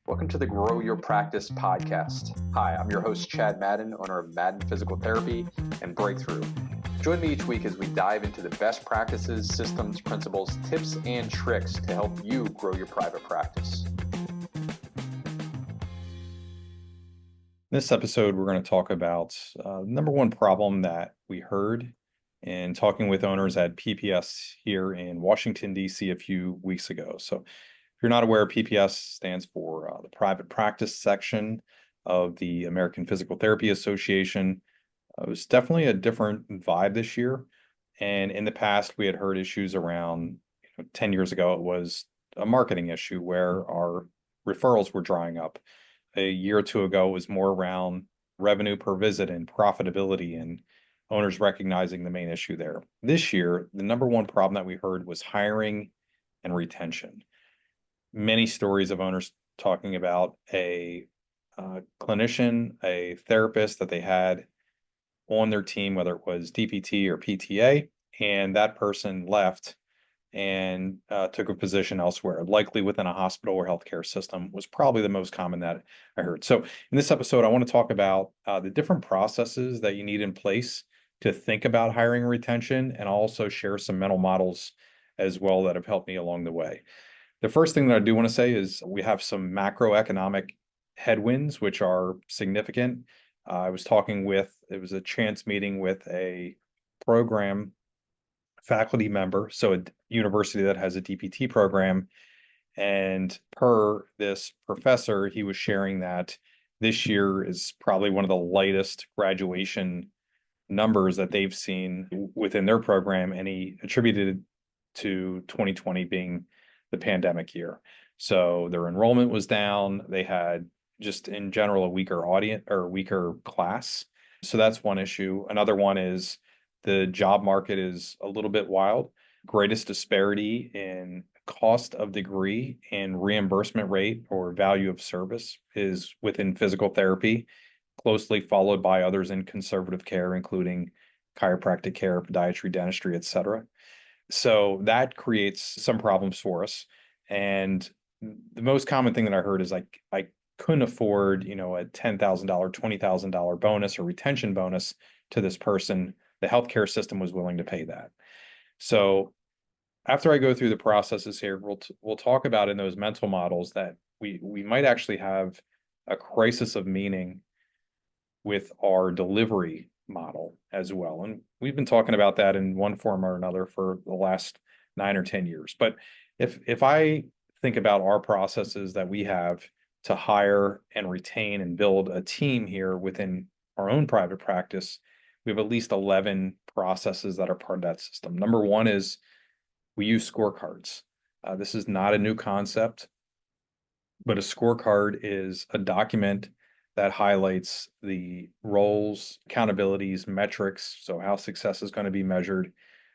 Welcome to the Grow Your Practice podcast. Hi, I'm your host, Chad Madden, owner of Madden Physical Therapy and Breakthrough. Join me each week as we dive into the best practices, systems, principles, tips, and tricks to help you grow your private practice. In this episode, we're going to talk about the number one problem that we heard in talking with owners at PPS here in Washington, D.C. a few weeks ago. So if you're not aware, PPS stands for the private practice section of the American Physical Therapy Association. It was definitely a different vibe this year. And in the past, we had heard issues around, 10 years ago, it was a marketing issue where our referrals were drying up. A year or two ago, it was more around revenue per visit and profitability and owners recognizing the main issue there. This year, the number one problem that we heard was hiring and retention. Many stories of owners talking about a clinician, a therapist that they had on their team, whether it was DPT or PTA, and that person left and took a position elsewhere, likely within a hospital or healthcare system, was probably the most common that I heard. So in this episode, I want to talk about the different processes that you need in place to think about hiring and retention, and I'll also share some mental models as well that have helped me along the way. The first thing that I do want to say is we have some macroeconomic headwinds, which are significant. I was talking with, it was a chance meeting with a program faculty member, so a university that has a DPT program. And per this professor, he was sharing that this year is probably one of the lightest graduation numbers that they've seen within their program. And he attributed to 2020 being the pandemic year. So their enrollment was down. They had just in general a weaker audience or weaker class. So that's one issue. Another one is the job market is a little bit wild. Greatest disparity in cost of degree and reimbursement rate or value of service is within physical therapy, closely followed by others in conservative care, including chiropractic care, podiatry, dentistry, et cetera. So that creates some problems for us. And the most common thing that I heard is I couldn't afford, a $10,000, $20,000 bonus or retention bonus to this person. The healthcare system was willing to pay that. So after I go through the processes here, we'll talk about in those mental models that we might actually have a crisis of meaning with our delivery model as well. And we've been talking about that in one form or another for the last 9 or 10 years. But if I think about our processes that we have to hire and retain and build a team here within our own private practice, we have at least 11 processes that are part of that system. Number one is we use scorecards. This is not a new concept, but a scorecard is a document that highlights the roles, accountabilities, metrics, so how success is going to be measured,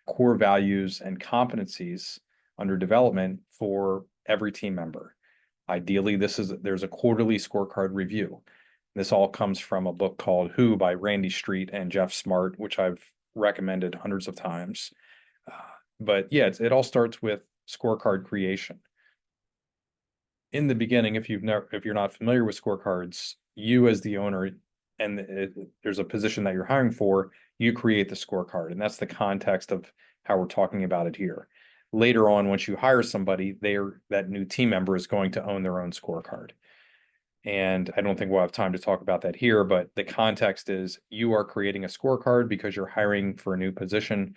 core values and competencies under development for every team member. Ideally, there's a quarterly scorecard review. This all comes from a book called Who by Randy Street and Jeff Smart, which I've recommended hundreds of times. But yeah, it all starts with scorecard creation. In the beginning, if you're not familiar with scorecards, you as the owner, and there's a position that you're hiring for, you create the scorecard, and that's the context of how we're talking about it here. Later on, once you hire somebody, that new team member is going to own their own scorecard. And I don't think we'll have time to talk about that here, but the context is you are creating a scorecard because you're hiring for a new position.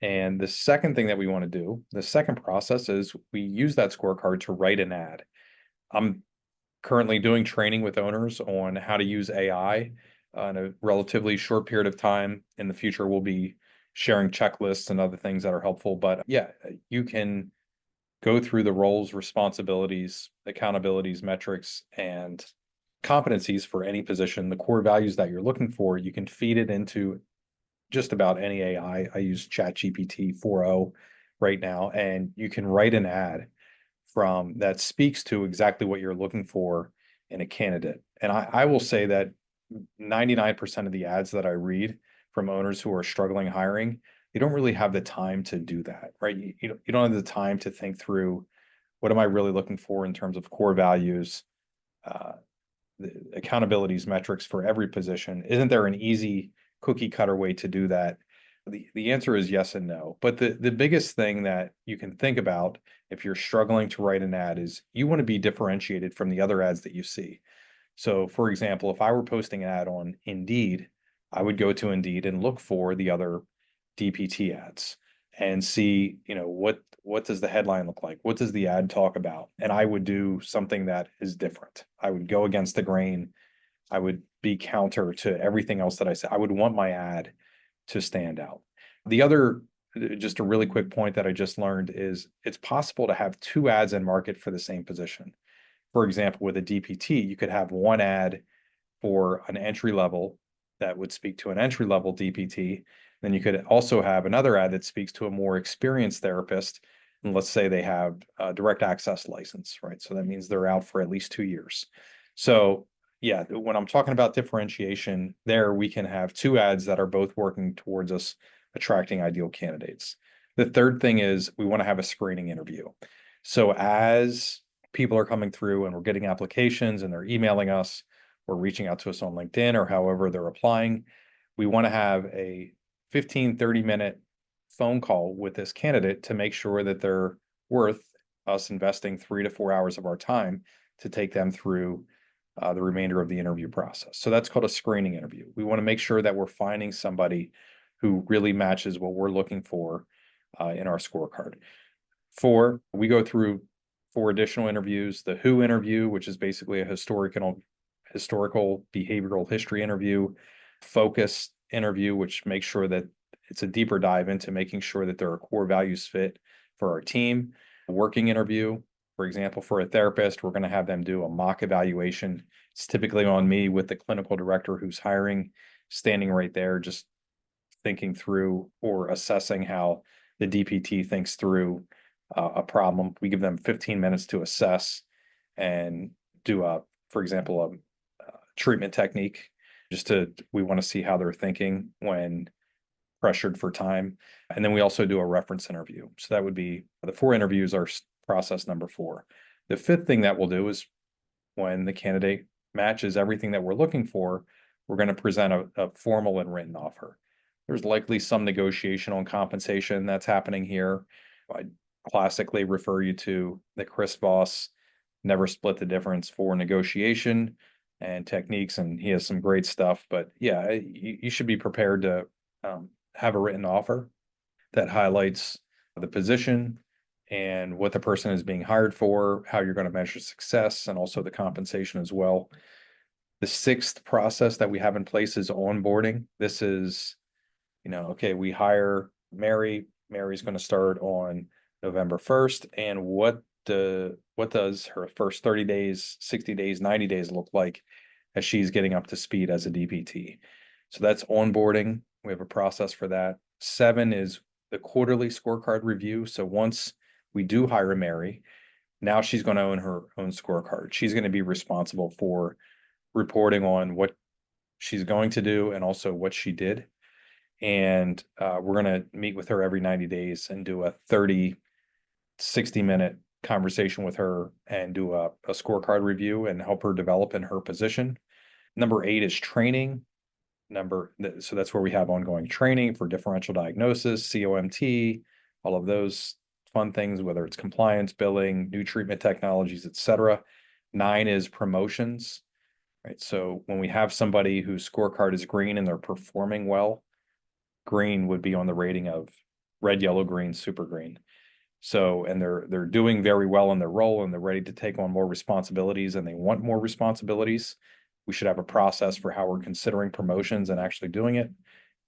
And the second thing that we want to do, the second process is we use that scorecard to write an ad. I'm currently doing training with owners on how to use AI in a relatively short period of time. In the future, we'll be sharing checklists and other things that are helpful. But yeah, you can go through the roles, responsibilities, accountabilities, metrics, and competencies for any position, the core values that you're looking for. You can feed it into just about any AI. I use ChatGPT 4.0 right now, and you can write an ad from that speaks to exactly what you're looking for in a candidate. And I will say that 99% of the ads that I read from owners who are struggling hiring, they don't really have the time to do that, right? You don't have the time to think through what am I really looking for in terms of core values, the accountabilities metrics for every position. Isn't there an easy cookie cutter way to do that? The answer is yes and no. But the biggest thing that you can think about if you're struggling to write an ad is you want to be differentiated from the other ads that you see. So for example, if I were posting an ad on Indeed, I would go to Indeed and look for the other DPT ads and see, what does the headline look like? What does the ad talk about? And I would do something that is different. I would go against the grain. I would be counter to everything else that I said. I would want my ad to stand out. The other, just a really quick point that I just learned is it's possible to have two ads in market for the same position. For example, with a DPT, you could have one ad for an entry level that would speak to an entry level DPT. Then you could also have another ad that speaks to a more experienced therapist. And let's say they have a direct access license, right? So that means they're out for at least 2 years. So yeah, when I'm talking about differentiation, there we can have two ads that are both working towards us attracting ideal candidates. The third thing is we want to have a screening interview. So as people are coming through and we're getting applications and they're emailing us or reaching out to us on LinkedIn or however they're applying, we want to have a 15, 30-minute phone call with this candidate to make sure that they're worth us investing 3 to 4 hours of our time to take them through the remainder of the interview process. So that's called a screening interview. We want to make sure that we're finding somebody who really matches what we're looking for in our scorecard. We go through 4 additional interviews: the who interview, which is basically a historical behavioral history interview; focus interview, which makes sure that it's a deeper dive into making sure that there are core values fit for our team; working interview. For example, for a therapist, we're going to have them do a mock evaluation. It's typically on me with the clinical director who's hiring, standing right there, just thinking through or assessing how the DPT thinks through a problem. We give them 15 minutes to assess and do for example, a treatment technique. We want to see how they're thinking when pressured for time. And then we also do a reference interview. So that would be the 4 interviews are process number 4. The 5th thing that we'll do is when the candidate matches everything that we're looking for, we're going to present a formal and written offer. There's likely some negotiation on compensation that's happening here. I classically refer you to the Chris Voss Never Split the Difference for negotiation and techniques, and he has some great stuff. But yeah, you should be prepared to have a written offer that highlights the position and what the person is being hired for, how you're going to measure success, and also the compensation as well. The 6th process that we have in place is onboarding. This is, okay, we hire Mary. Mary's going to start on November 1st. And what does her first 30 days, 60 days, 90 days look like as she's getting up to speed as a DPT? So that's onboarding. We have a process for that. 7 is the quarterly scorecard review. So once we do hire Mary, now she's going to own her own scorecard. She's going to be responsible for reporting on what she's going to do and also what she did. And we're going to meet with her every 90 days and do a 60-minute conversation with her and do a scorecard review and help her develop in her position. Number 8 is training. So that's where we have ongoing training for differential diagnosis, COMT, all of those fun things, whether it's compliance, billing, new treatment technologies, etc. 9 is promotions, right? So when we have somebody whose scorecard is green and they're performing well, green would be on the rating of red, yellow, green, super green. So, and they're doing very well in their role and they're ready to take on more responsibilities and they want more responsibilities. We should have a process for how we're considering promotions and actually doing it.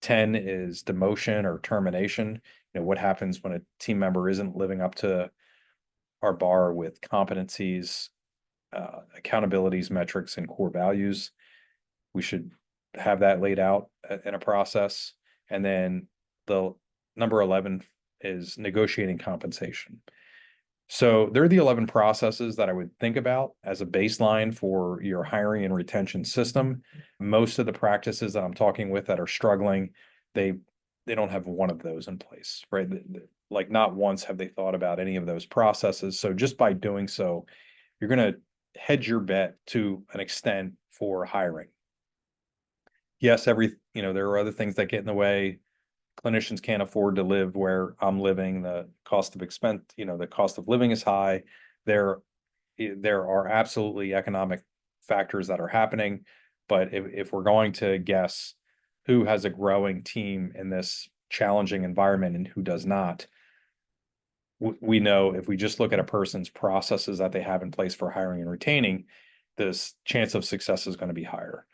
10 is demotion or termination. What happens when a team member isn't living up to our bar with competencies, accountabilities, metrics, and core values. We should have that laid out in a process. And then the number 11 is negotiating compensation. So there are the 11 processes that I would think about as a baseline for your hiring and retention system. Most of the practices that I'm talking with that are struggling, they don't have one of those in place, right? Like not once have they thought about any of those processes. So just by doing so, you're going to hedge your bet to an extent for hiring. Yes, there are other things that get in the way. Clinicians can't afford to live where I'm living. The cost of living is high. There are absolutely economic factors that are happening. But if we're going to guess who has a growing team in this challenging environment and who does not, we know if we just look at a person's processes that they have in place for hiring and retaining, this chance of success is going to be higher.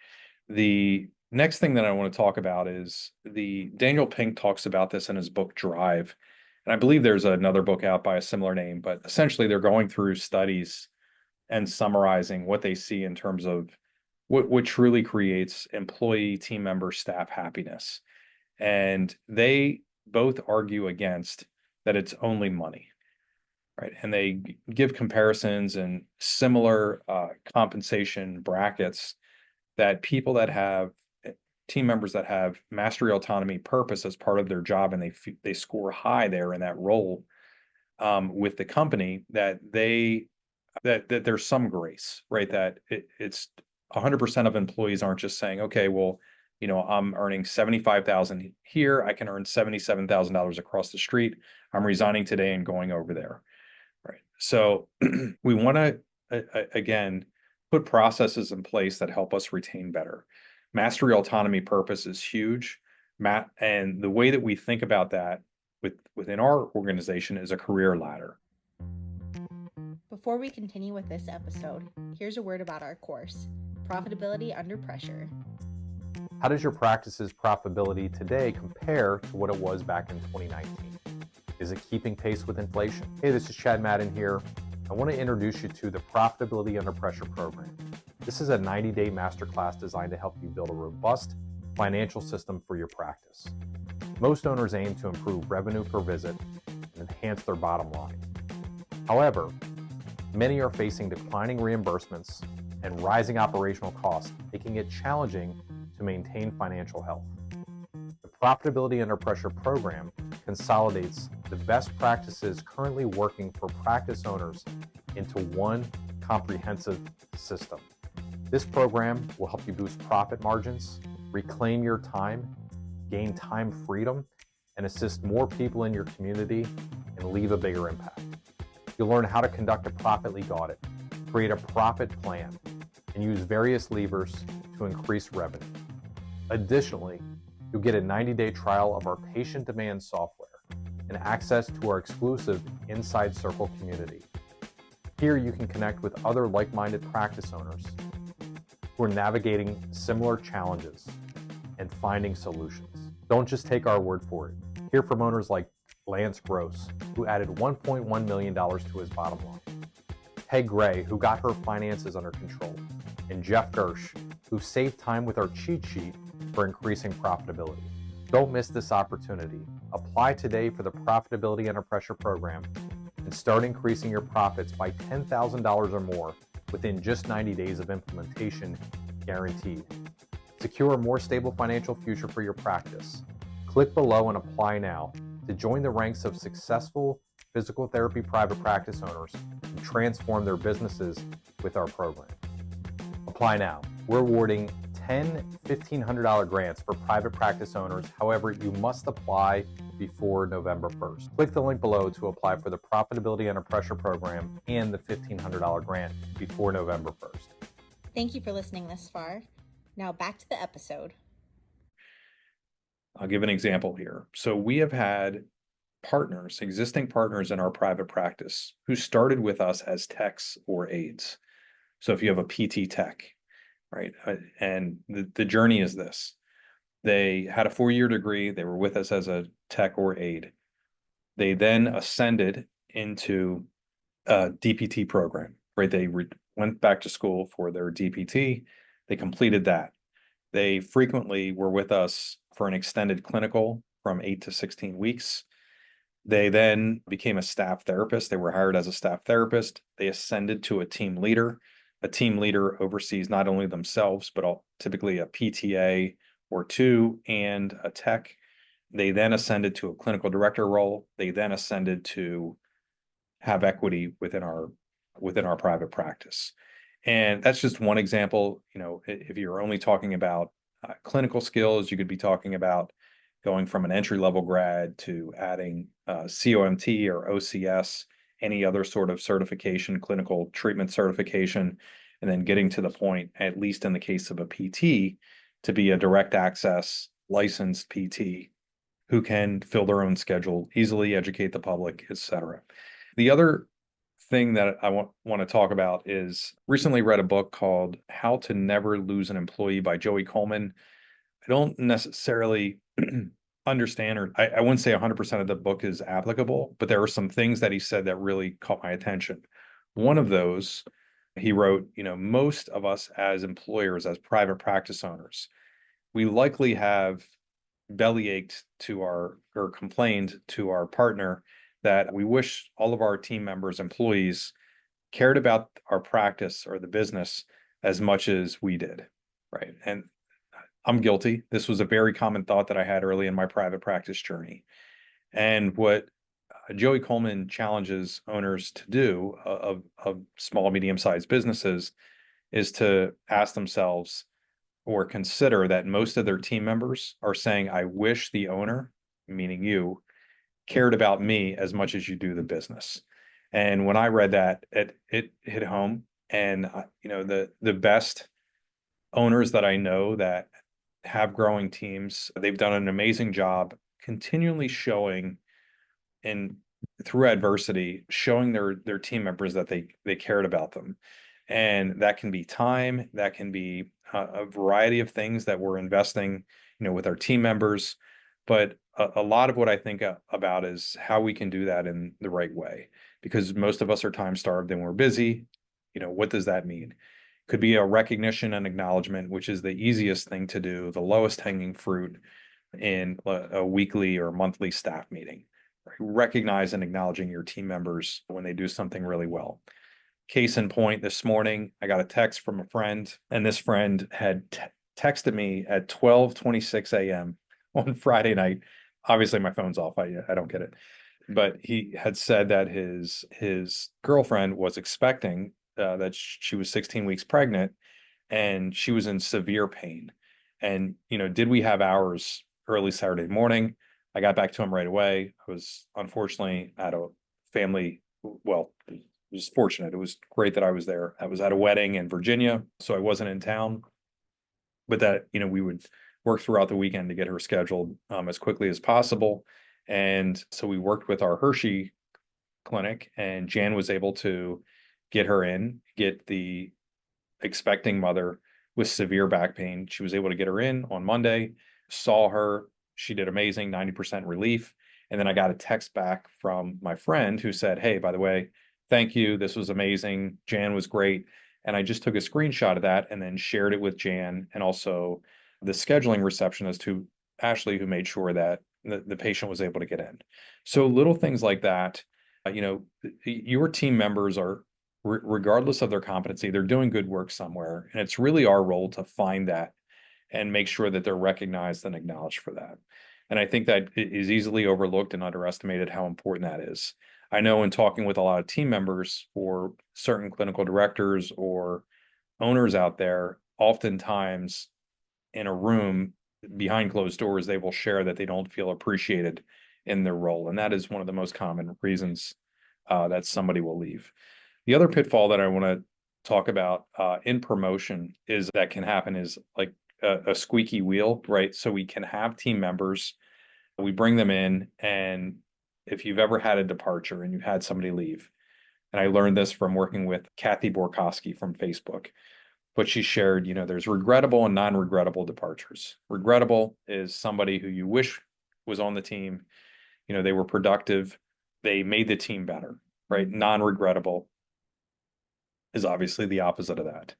The next thing that I want to talk about is Daniel Pink talks about this in his book Drive. And I believe there's another book out by a similar name, but essentially they're going through studies and summarizing what they see in terms of what truly creates employee, team member, staff happiness. And they both argue against that it's only money, right? And they give comparisons and similar compensation brackets that people that have team members that have mastery, autonomy, purpose as part of their job, and they score high there in that role with the company, that there's some grace, right? That it's 100% of employees aren't just saying, okay, well, I'm earning 75,000 here, I can earn $77,000 across the street. I'm resigning today and going over there, right? So we want to again put processes in place that help us retain better. Mastery, autonomy, purpose is huge, Matt, and the way that we think about that within our organization is a career ladder. Before we continue with this episode, here's a word about our course, Profitability Under Pressure. How does your practice's profitability today compare to what it was back in 2019? Is it keeping pace with inflation? Hey, this is Chad Madden here. I want to introduce you to the Profitability Under Pressure program. This is a 90-day masterclass designed to help you build a robust financial system for your practice. Most owners aim to improve revenue per visit and enhance their bottom line. However, many are facing declining reimbursements and rising operational costs, making it challenging to maintain financial health. The Profitability Under Pressure program consolidates the best practices currently working for practice owners into one comprehensive system. This program will help you boost profit margins, reclaim your time, gain time freedom, and assist more people in your community and leave a bigger impact. You'll learn how to conduct a profit leak audit, create a profit plan, and use various levers to increase revenue. Additionally, you'll get a 90-day trial of our patient demand software and access to our exclusive Inside Circle community. Here you can connect with other like-minded practice owners who are navigating similar challenges and finding solutions. Don't just take our word for it. Hear from owners like Lance Gross, who added $1.1 million to his bottom line, Peg Gray, who got her finances under control, and Jeff Gersh, who saved time with our cheat sheet for increasing profitability. Don't miss this opportunity. Apply today for the Profitability Under Pressure program and start increasing your profits by $10,000 or more within just 90 days of implementation, guaranteed. Secure a more stable financial future for your practice. Click below and apply now to join the ranks of successful physical therapy private practice owners who transform their businesses with our program. Apply now. We're awarding 10 $1,500 grants for private practice owners. However, you must apply before November 1st. Click the link below to apply for the Profitability Under Pressure program and the $1,500 grant before November 1st. Thank you for listening this far. Now back to the episode. I'll give an example here. So we have had existing partners in our private practice who started with us as techs or aides. So if you have a PT tech, right? And the journey is this. They had a 4-year degree. They were with us as a tech or aide. They then ascended into a DPT program, right? They went back to school for their DPT. They completed that. They frequently were with us for an extended clinical from 8 to 16 weeks. They then became a staff therapist. They were hired as a staff therapist. They ascended to a team leader. A team leader oversees not only themselves, but typically a PTA or two and a tech. They then ascended to a clinical director role. They then ascended to have equity within our private practice. And that's just one example. If you're only talking about clinical skills, you could be talking about going from an entry-level grad to adding COMT or OCS, any other sort of certification, clinical treatment certification, and then getting to the point, at least in the case of a PT, to be a direct access licensed PT who can fill their own schedule, easily educate the public, et cetera. The other thing that I want to talk about is recently read a book called How to Never Lose an Employee by Joey Coleman. I don't necessarily understand, or I wouldn't say 100% of the book is applicable, but there are some things that he said that really caught my attention. One of those, he wrote, most of us as employers, as private practice owners, we likely have bellyached to or complained to our partner that we wish all of our team members, employees, cared about our practice or the business as much as we did, right? And I'm guilty. This was a very common thought that I had early in my private practice journey. And what Joey Coleman challenges owners to do of small, medium-sized businesses is to ask themselves or consider that most of their team members are saying, I wish the owner, meaning you, cared about me as much as you do the business. And when I read that, it hit home. And the best owners that I know that have growing teams, they've done an amazing job continually showing and through adversity, showing their team members that they cared about them. And that can be time, that can be a variety of things that we're investing, with our team members. But a lot of what I think about is how we can do that in the right way, because most of us are time starved and we're busy. What does that mean? Could be a recognition and acknowledgement, which is the easiest thing to do, the lowest hanging fruit in a weekly or monthly staff meeting. Recognize and acknowledging your team members when they do something really well. Case in point, this morning, I got a text from a friend, and this friend had texted me at 12:26 a.m. on Friday night. Obviously, my phone's off. I don't get it. But he had said that his girlfriend was expecting, that she was 16 weeks pregnant, and she was in severe pain. And, did we have hours early Saturday morning? I got back to him right away. I was unfortunately at a family, well, it was fortunate. It was great that I was there. I was at a wedding in Virginia, so I wasn't in town. But that, we would work throughout the weekend to get her scheduled as quickly as possible. And so we worked with our Hershey clinic, and Jan was able to get her in, get the expecting mother with severe back pain. She was able to get her in on Monday, saw her. She did amazing, 90% relief. And then I got a text back from my friend who said, hey, by the way, thank you. This was amazing. Jan was great. And I just took a screenshot of that and then shared it with Jan and also the scheduling receptionist, who Ashley, who made sure that the patient was able to get in. So little things like that, your team members are, regardless of their competency, they're doing good work somewhere. And it's really our role to find that and make sure that they're recognized and acknowledged for that. And I think that is easily overlooked and underestimated how important that is. I know in talking with a lot of team members or certain clinical directors or owners out there, oftentimes in a room behind closed doors, they will share that they don't feel appreciated in their role. And that is one of the most common reasons that somebody will leave. The other pitfall that I want to talk about in promotion is that can happen is like a squeaky wheel, right? So we can have team members, we bring them in, and if you've ever had a departure and you've had somebody leave, and I learned this from working with Kathy Borkowski from Facebook, but she shared, there's regrettable and non-regrettable departures. Regrettable is somebody who you wish was on the team, they were productive, they made the team better, right? Non-regrettable is obviously the opposite of that.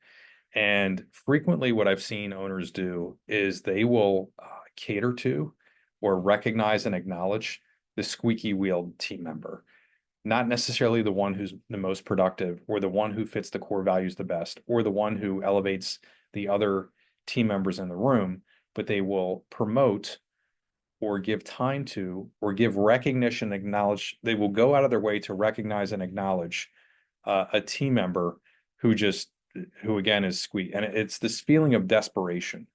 And frequently what I've seen owners do is they will cater to or recognize and acknowledge the squeaky wheeled team member, not necessarily the one who's the most productive or the one who fits the core values the best or the one who elevates the other team members in the room, but they will promote or give time to or give recognition, acknowledge. They will go out of their way to recognize and acknowledge a team member who just who again is squeak. And it's this feeling of desperation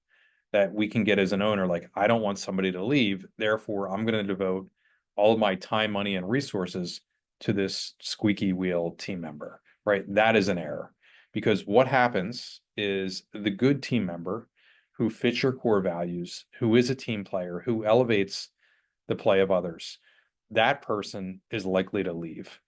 that we can get as an owner, like, I don't want somebody to leave, therefore I'm going to devote all of my time, money, and resources to this squeaky wheel team member, right? That is an error, because what happens is the good team member who fits your core values, who is a team player, who elevates the play of others, that person is likely to leave.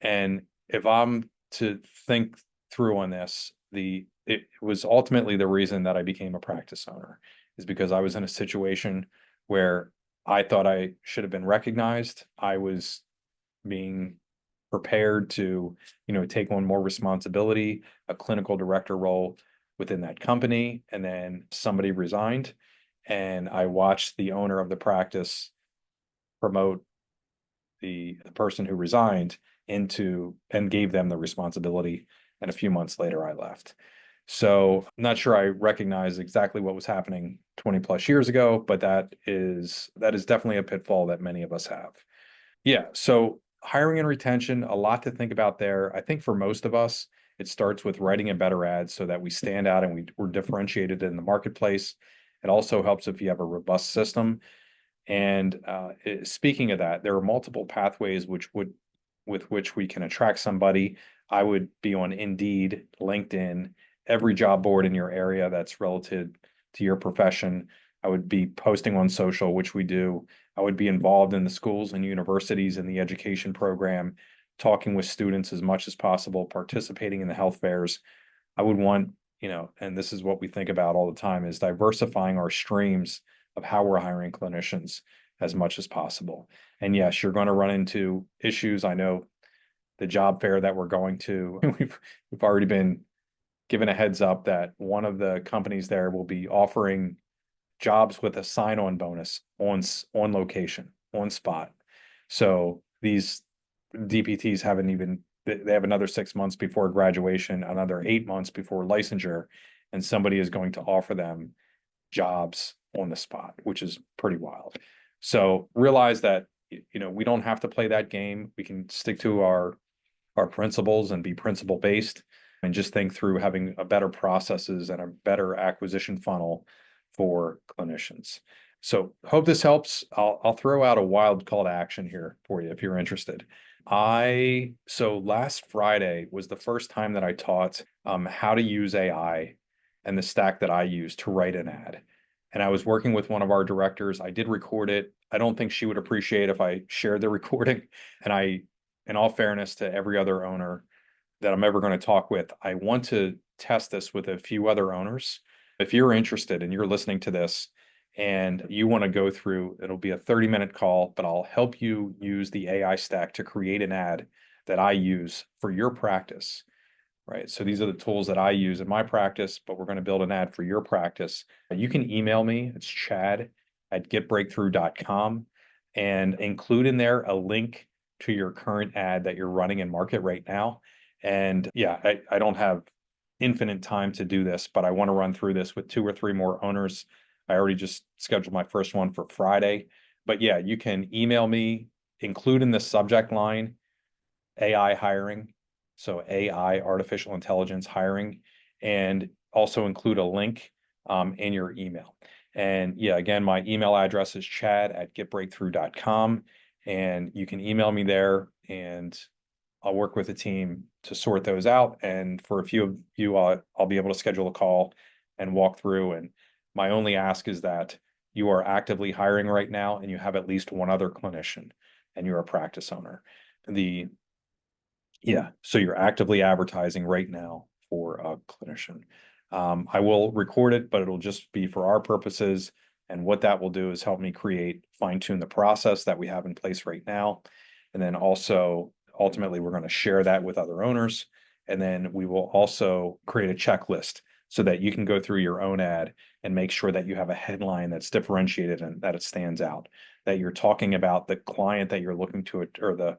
And if I'm to think through on this, it was ultimately the reason that I became a practice owner, is because I was in a situation where I thought I should have been recognized. I was being prepared to, take on more responsibility, a clinical director role within that company, and then somebody resigned, and I watched the owner of the practice promote the person who resigned into and gave them the responsibility. And a few months later, I left. So I'm not sure I recognize exactly what was happening 20 plus years ago, but that is definitely a pitfall that many of us have. Yeah. So hiring and retention, a lot to think about there. I think for most of us, it starts with writing a better ad so that we stand out and we're differentiated in the marketplace. It also helps if you have a robust system. And speaking of that, there are multiple pathways with which we can attract somebody. I would be on Indeed, LinkedIn, every job board in your area that's relative to your profession. I would be posting on social, which we do. I would be involved in the schools and universities in the education program, talking with students as much as possible, participating in the health fairs. I would want, and this is what we think about all the time, is diversifying our streams of how we're hiring clinicians as much as possible. And yes, you're going to run into issues. I know the job fair that we're going to, we've already been given a heads up that one of the companies there will be offering jobs with a sign-on bonus on location, on spot. So these DPTs they have another 6 months before graduation, another 8 months before licensure, and somebody is going to offer them jobs on the spot, which is pretty wild. So realize that, we don't have to play that game. We can stick to our principles and be principle based, and just think through having a better processes and a better acquisition funnel for clinicians. So hope this helps. I'll throw out a wild call to action here for you if you're interested. So last Friday was the first time that I taught how to use AI and the stack that I use to write an ad. And I was working with one of our directors. I did record it. I don't think she would appreciate if I shared the recording. And in all fairness to every other owner that I'm ever going to talk with, I want to test this with a few other owners. If you're interested and you're listening to this and you want to go through, it'll be a 30-minute call, but I'll help you use the AI stack to create an ad that I use for your practice, right? So these are the tools that I use in my practice, but we're going to build an ad for your practice. You can email me. It's chad@getbreakthrough.com, and include in there a link to your current ad that you're running in market right now. And yeah, I don't have infinite time to do this, but I want to run through this with 2 or 3 more owners. I already just scheduled my first one for Friday. But yeah, you can email me, include in the subject line AI hiring. So AI, artificial intelligence hiring, and also include a link in your email. And yeah, again, my email address is chad@getbreakthrough.com, and you can email me there, and I'll work with the team to sort those out. And for a few of you, I'll be able to schedule a call and walk through. And my only ask is that you are actively hiring right now and you have at least one other clinician and you're a practice owner. So you're actively advertising right now for a clinician. I will record it, but it'll just be for our purposes. And what that will do is help me fine tune the process that we have in place right now. And then also, ultimately, we're going to share that with other owners. And then we will also create a checklist so that you can go through your own ad and make sure that you have a headline that's differentiated and that it stands out, that you're talking about the client that you're looking to, or the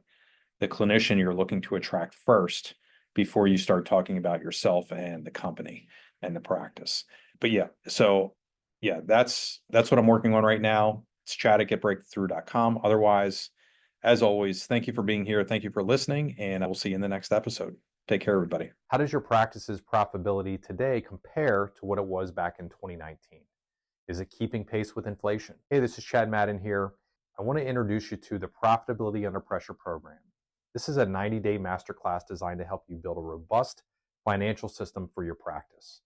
clinician you're looking to attract first before you start talking about yourself and the company and the practice. But yeah, so yeah, that's what I'm working on right now. It's chad@getbreakthrough.com. Otherwise, as always, thank you for being here. Thank you for listening, and I will see you in the next episode. Take care, everybody. How does your practice's profitability today compare to what it was back in 2019? Is it keeping pace with inflation? Hey, this is Chad Madden here. I want to introduce you to the Profitability Under Pressure program. This is a 90-day masterclass designed to help you build a robust financial system for your practice.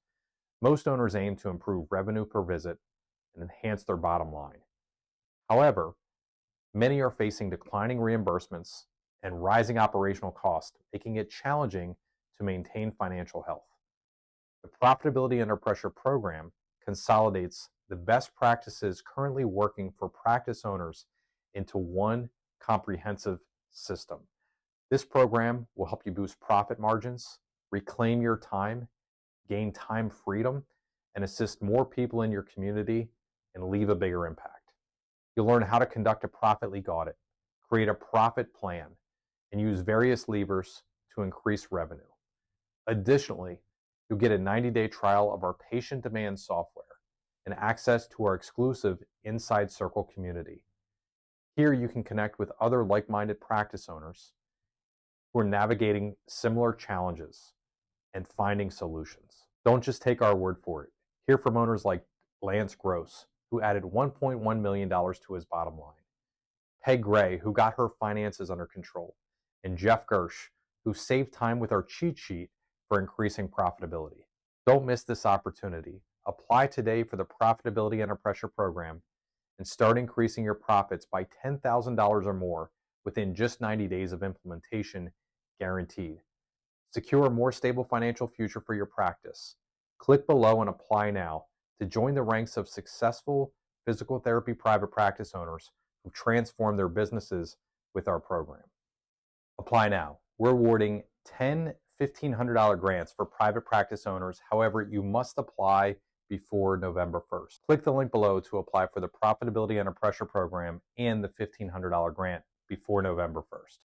Most owners aim to improve revenue per visit and enhance their bottom line. However, many are facing declining reimbursements and rising operational costs, making it challenging to maintain financial health. The Profitability Under Pressure program consolidates the best practices currently working for practice owners into one comprehensive system. This program will help you boost profit margins, reclaim your time, gain time freedom, and assist more people in your community and leave a bigger impact. You'll learn how to conduct a profit leak audit, create a profit plan, and use various levers to increase revenue. Additionally, you'll get a 90-day trial of our patient demand software and access to our exclusive Inside Circle community. Here you can connect with other like-minded practice owners who are navigating similar challenges and finding solutions. Don't just take our word for it. Hear from owners like Lance Gross, who added $1.1 million to his bottom line, Peg Gray, who got her finances under control, and Jeff Gersh, who saved time with our cheat sheet for increasing profitability. Don't miss this opportunity. Apply today for the Profitability Under Pressure program and start increasing your profits by $10,000 or more within just 90 days of implementation, guaranteed. Secure a more stable financial future for your practice. Click below and apply now to join the ranks of successful physical therapy private practice owners who transform their businesses with our program. Apply now. We're awarding 10 $1,500 grants for private practice owners. However, you must apply before November 1st. Click the link below to apply for the Profitability Under Pressure program and the $1,500 grant before November 1st.